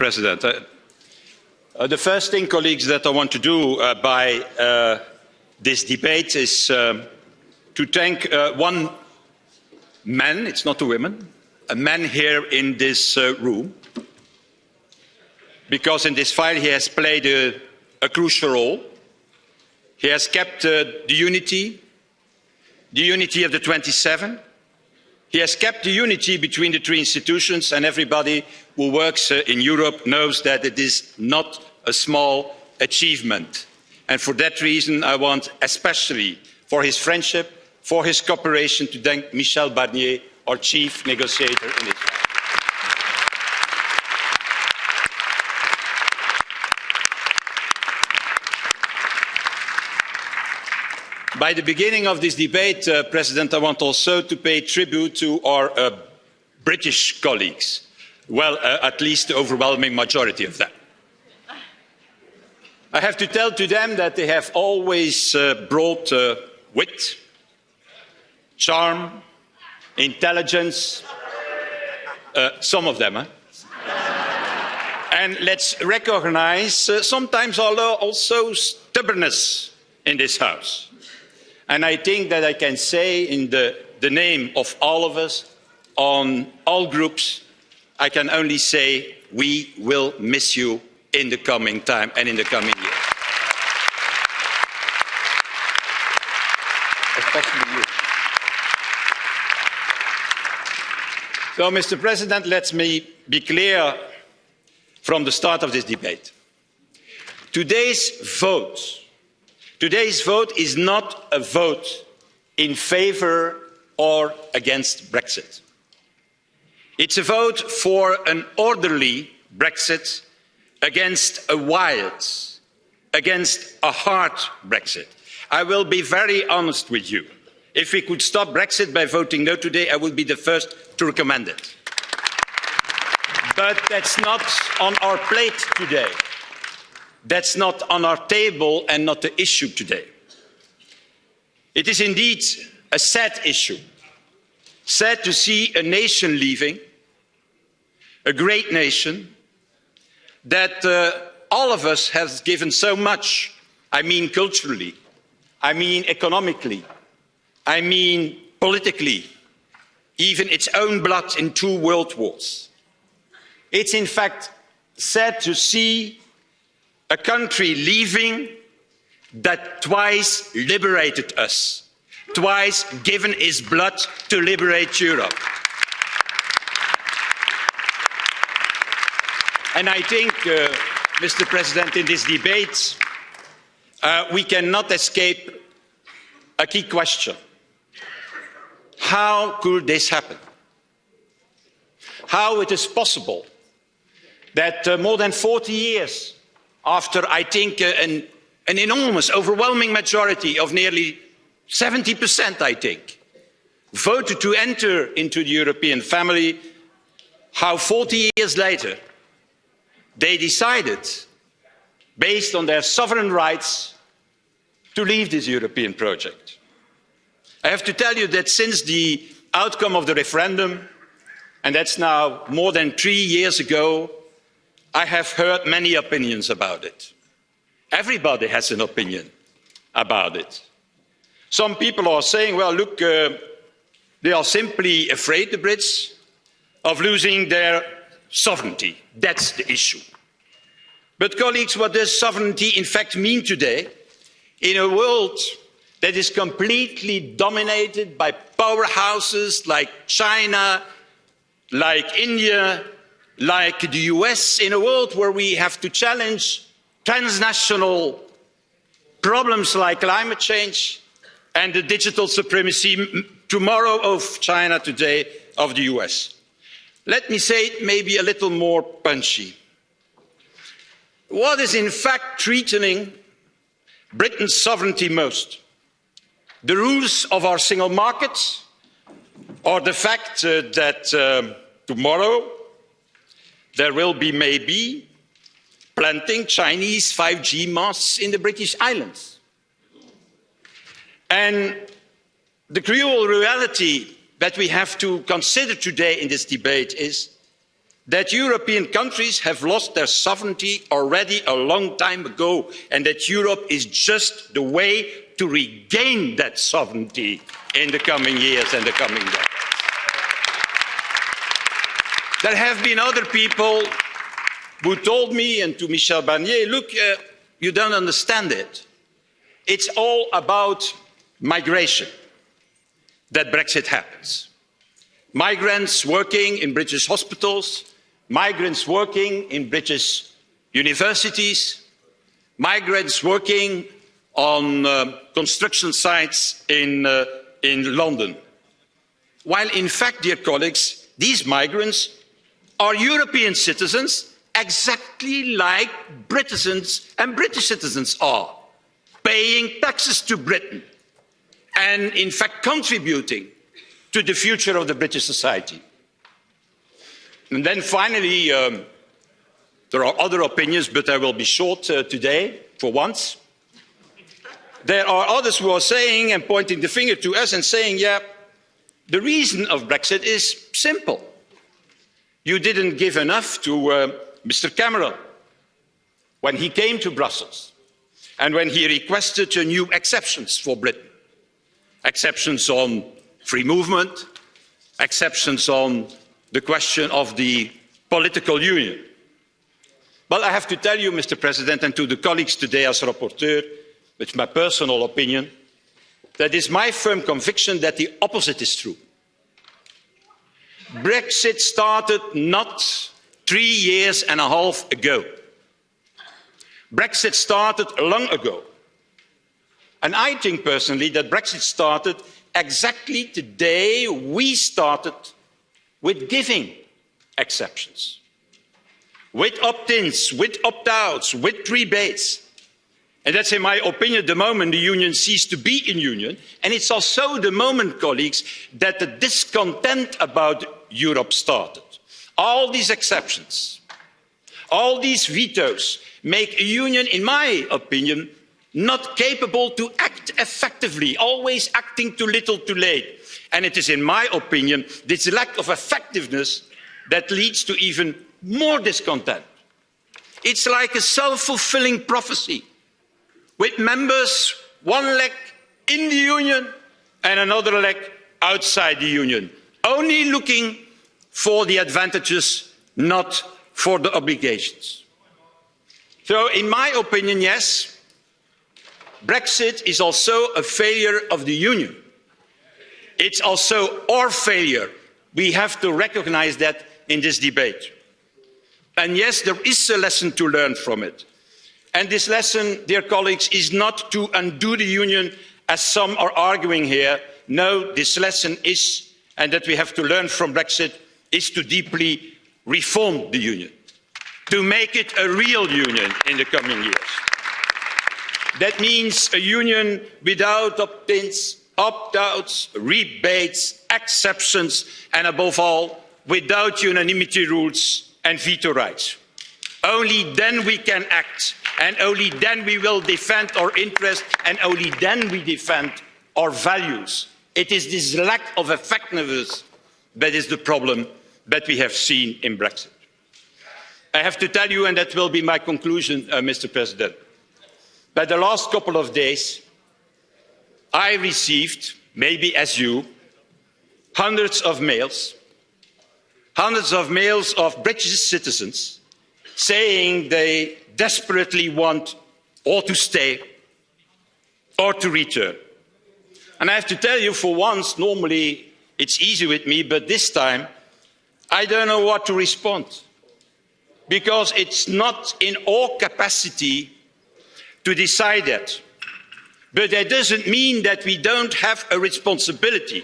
President. The first thing, colleagues, that I want to do by this debate is to thank one man, it's not a woman, a man here in this room, because in this file he has played a crucial role. He has kept the unity of the 27. He has kept the unity between the three institutions, and everybody who works in Europe knows that it is not a small achievement. And for that reason, I want especially for his friendship, for his cooperation, to thank Michel Barnier, our chief negotiator in this. By the beginning of this debate, President, I want also to pay tribute to our British colleagues. Well, at least the overwhelming majority of them. I have to tell to them that they have always brought wit, charm, intelligence, some of them, and let's recognize sometimes also stubbornness in this House. And I think that I can say in the name of all of us, on all groups, I can only say we will miss you in the coming time and in the coming years. Especially you. So, Mr. President, let me be clear from the start of this debate. Today's vote is not a vote in favour or against Brexit. It's a vote for an orderly Brexit against a wild, against a hard Brexit. I will be very honest with you. If we could stop Brexit by voting no today, I would be the first to recommend it. But that's not on our plate today. That's not on our table and not the issue today. It is indeed a sad issue. Sad to see a nation leaving, a great nation that all of us have given so much. I mean culturally, I mean economically, I mean politically, even its own blood in 2 world wars. It's in fact sad to see a country leaving that twice liberated us, twice given its blood to liberate Europe. And I think, Mr. President, in this debate, we cannot escape a key question. How could this happen? How it is possible that more than 40 years after, I think, an enormous, overwhelming majority of nearly 70%, I think, voted to enter into the European family, how 40 years later they decided, based on their sovereign rights, to leave this European project. I have to tell you that since the outcome of the referendum, and that's now more than 3 years ago, I have heard many opinions about it. Everybody has an opinion about it. Some people are saying, well, look, they are simply afraid, the Brits, of losing their sovereignty. That's the issue. But colleagues, what does sovereignty in fact mean today in a world that is completely dominated by powerhouses like China, like India, like the US, in a world where we have to challenge transnational problems like climate change and the digital supremacy tomorrow of China, today of the US. Let me say it maybe a little more punchy. What is in fact threatening Britain's sovereignty most? The rules of our single market, or the fact that tomorrow there will be maybe planting Chinese 5G masts in the British Islands. And the cruel reality that we have to consider today in this debate is that European countries have lost their sovereignty already a long time ago, and that Europe is just the way to regain that sovereignty in the coming years and the coming decades. There have been other people who told me and to Michel Barnier, look, you don't understand it. It's all about migration that Brexit happens. Migrants working in British hospitals, migrants working in British universities, migrants working on construction sites in London. While in fact, dear colleagues, these migrants are European citizens exactly like Britons and British citizens are, paying taxes to Britain and in fact contributing to the future of the British society. And then finally, there are other opinions, but I will be short today, for once. There are others who are saying and pointing the finger to us and saying, yeah, the reason of Brexit is simple. You didn't give enough to Mr. Cameron when he came to Brussels and when he requested new exceptions for Britain. Exceptions on free movement, exceptions on the question of the political union. Well, I have to tell you, Mr. President, and to the colleagues today as rapporteur, it's my personal opinion, that it's my firm conviction that the opposite is true. Brexit started not 3.5 years ago. Brexit started long ago. And I think personally that Brexit started exactly the day we started with giving exceptions, with opt-ins, with opt-outs, with rebates. And that's, in my opinion, the moment the union ceased to be in union. And it's also the moment, colleagues, that the discontent about Europe started. All these exceptions, all these vetoes make a union, in my opinion, not capable to act effectively, always acting too little too late. And it is, in my opinion, this lack of effectiveness that leads to even more discontent. It's like a self-fulfilling prophecy, with members one leg in the union and another leg outside the union, only looking for the advantages, not for the obligations. So, in my opinion, yes, Brexit is also a failure of the union. It's also our failure. We have to recognise that in this debate. And yes, there is a lesson to learn from it. And this lesson, dear colleagues, is not to undo the union, as some are arguing here. No, this lesson is, and that we have to learn from Brexit, is to deeply reform the union, to make it a real union in the coming years. That means a union without opt-ins, opt-outs, rebates, exceptions, and above all, without unanimity rules and veto rights. Only then we can act, and only then we will defend our interests, and only then we defend our values. It is this lack of effectiveness that is the problem that we have seen in Brexit. I have to tell you, and that will be my conclusion, Mr. President, that the last couple of days I received, maybe as you, hundreds of mails of British citizens saying they desperately want or to stay or to return. And I have to tell you, for once, normally it's easy with me, but this time I don't know what to respond, because it's not in our capacity to decide that. But that doesn't mean that we don't have a responsibility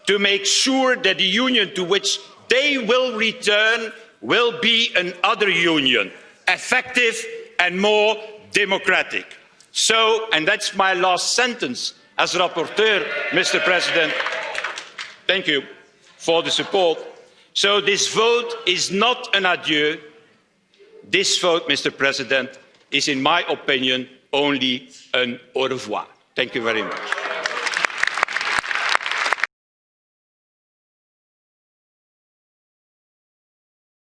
to make sure that the union to which they will return will be another union, effective and more democratic. So, and that's my last sentence as rapporteur, Mr. President, thank you for the support. So this vote is not an adieu. This vote, Mr. President, is, in my opinion, only an au revoir. Thank you very much.